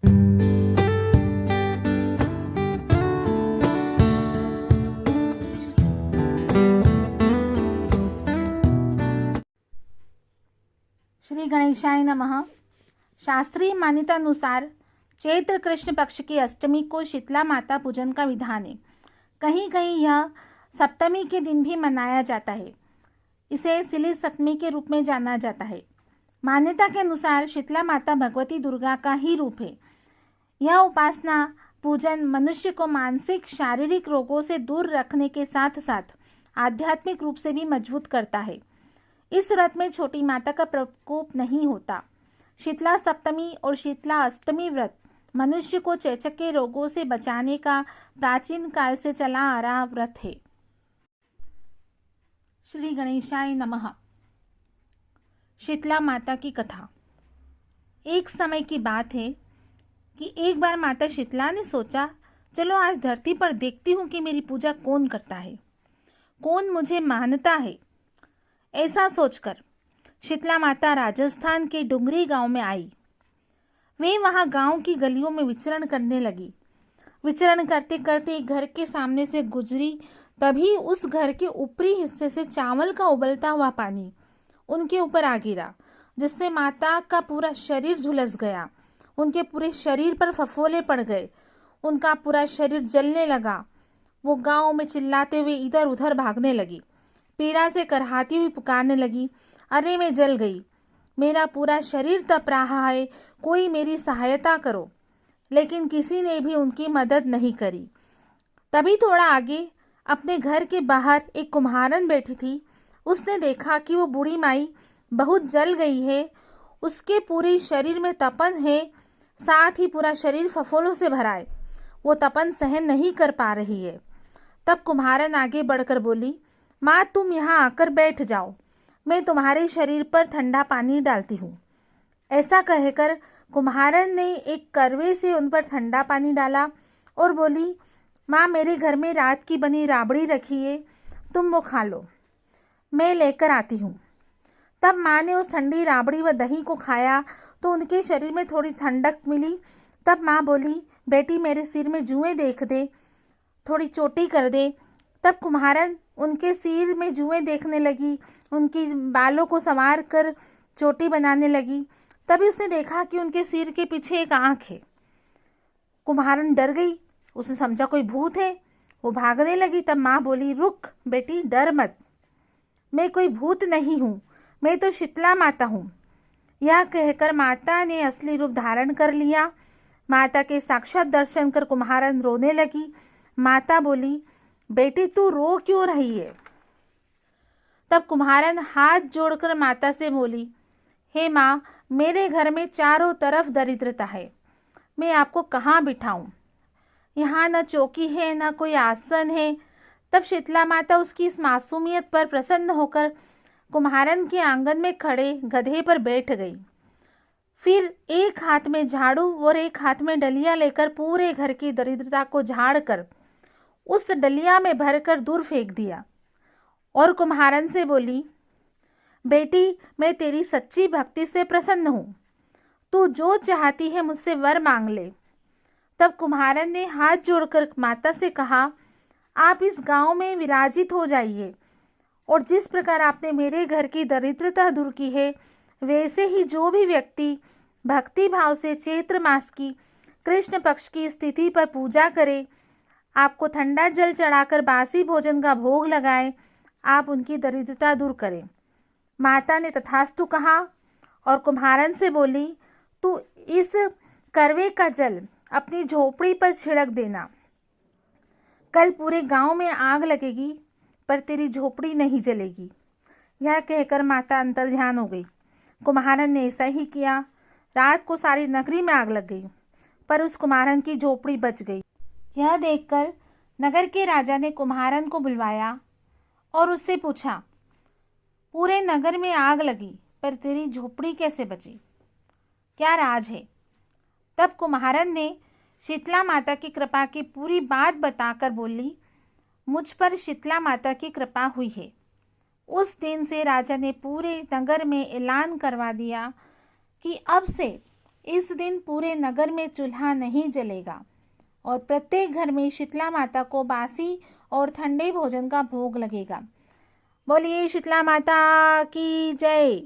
श्री गणेशाय नमः। शास्त्रीय मान्यतानुसार चैत्र कृष्ण पक्ष की अष्टमी को शीतला माता पूजन का विधान है। कहीं कहीं यह सप्तमी के दिन भी मनाया जाता है। इसे सिली सप्तमी के रूप में जाना जाता है। मान्यता के अनुसार शीतला माता भगवती दुर्गा का ही रूप है। यह उपासना पूजन मनुष्य को मानसिक शारीरिक रोगों से दूर रखने के साथ साथ आध्यात्मिक रूप से भी मजबूत करता है। इस व्रत में छोटी माता का प्रकोप नहीं होता। शीतला सप्तमी और शीतला अष्टमी व्रत मनुष्य को चेचक के रोगों से बचाने का प्राचीन काल से चला आ रहा व्रत है। श्री गणेशाय नमः। शीतला माता की कथा। एक समय की बात है कि एक बार माता शीतला ने सोचा, चलो आज धरती पर देखती हूँ कि मेरी पूजा कौन करता है, कौन मुझे मानता है। ऐसा सोचकर शीतला माता राजस्थान के डुंगरी गांव में आई। वे वहां गांव की गलियों में विचरण करने लगी। विचरण करते करते एक घर के सामने से गुजरी, तभी उस घर के ऊपरी हिस्से से चावल का उबलता हुआ पानी उनके ऊपर आ गिरा, जिससे माता का पूरा शरीर झुलस गया। उनके पूरे शरीर पर फफोले पड़ गए। उनका पूरा शरीर जलने लगा। वो गांव में चिल्लाते हुए इधर उधर भागने लगी। पीड़ा से करहाती हुई पुकारने लगी, अरे मैं जल गई, मेरा पूरा शरीर तप रहा है, कोई मेरी सहायता करो। लेकिन किसी ने भी उनकी मदद नहीं करी। तभी थोड़ा आगे अपने घर के बाहर एक कुम्हारन बैठी थी। उसने देखा कि वो बूढ़ी माई बहुत जल गई है। उसके पूरे शरीर में तपन है, साथ ही पूरा शरीर फफोलों से भरा है। वो तपन सहन नहीं कर पा रही है। तब कुम्हारन आगे बढ़कर बोली, माँ तुम यहाँ आकर बैठ जाओ, मैं तुम्हारे शरीर पर ठंडा पानी डालती हूँ। ऐसा कहकर कुम्हारन ने एक करवे से उन पर ठंडा पानी डाला और बोली, माँ मेरे घर में रात की बनी राबड़ी रखी है, तुम वो खा लो, मैं लेकर आती हूँ। तब माँ ने उस ठंडी राबड़ी व दही को खाया तो उनके शरीर में थोड़ी ठंडक मिली। तब माँ बोली, बेटी मेरे सिर में जुएं देख दे, थोड़ी चोटी कर दे। तब कुम्हारन उनके सिर में जुएं देखने लगी, उनकी बालों को संवार कर चोटी बनाने लगी। तभी उसने देखा कि उनके सिर के पीछे एक आँख है। कुम्हारन डर गई, उसने समझा कोई भूत है, वो भागने लगी। तब माँ बोली, रुक बेटी, डर मत, मैं कोई भूत नहीं हूँ, मैं तो शीतला माता हूँ। यह कहकर माता ने असली रूप धारण कर लिया। माता के साक्षात दर्शन कर कुम्हारन रोने लगी। माता बोली, बेटी तू रो क्यों रही है? तब कुम्हारन हाथ जोड़कर माता से बोली, हे माँ, मेरे घर में चारों तरफ दरिद्रता है, मैं आपको कहाँ बिठाऊं? यहाँ न चौकी है न कोई आसन है। तब शीतला माता उसकी इस मासूमियत पर प्रसन्न होकर कुम्हारन के आंगन में खड़े गधे पर बैठ गई। फिर एक हाथ में झाड़ू और एक हाथ में डलिया लेकर पूरे घर की दरिद्रता को झाड़ कर उस डलिया में भरकर दूर फेंक दिया और कुम्हारन से बोली, बेटी मैं तेरी सच्ची भक्ति से प्रसन्न हूँ, तू जो चाहती है मुझसे वर मांग ले। तब कुम्हारन ने हाथ जोड़कर माता से कहा, आप इस गांव में विराजित हो जाइए और जिस प्रकार आपने मेरे घर की दरिद्रता दूर की है, वैसे ही जो भी व्यक्ति भक्ति भाव से चैत्र मास की कृष्ण पक्ष की स्थिति पर पूजा करे, आपको ठंडा जल चढ़ाकर बासी भोजन का भोग लगाए, आप उनकी दरिद्रता दूर करें। माता ने तथास्तु कहा और कुम्हारन से बोली, तू इस करवे का जल अपनी झोपड़ी पर छिड़क देना, कल पूरे गांव में आग लगेगी पर तेरी झोपड़ी नहीं जलेगी। यह कहकर माता अंतर्ध्यान हो गई। कुम्हारन ने ऐसा ही किया। रात को सारी नगरी में आग लग गई, पर उस कुम्हारन की झोपड़ी बच गई। यह देखकर नगर के राजा ने कुम्हारन को बुलवाया और उससे पूछा, पूरे नगर में आग लगी पर तेरी झोपड़ी कैसे बची, क्या राज है? तब कुम्हारन ने शीतला माता की कृपा की पूरी बात बताकर बोली, मुझ पर शीतला माता की कृपा हुई है। उस दिन से राजा ने पूरे नगर में ऐलान करवा दिया कि अब से इस दिन पूरे नगर में चूल्हा नहीं जलेगा और प्रत्येक घर में शीतला माता को बासी और ठंडे भोजन का भोग लगेगा। बोलिए शीतला माता की जय।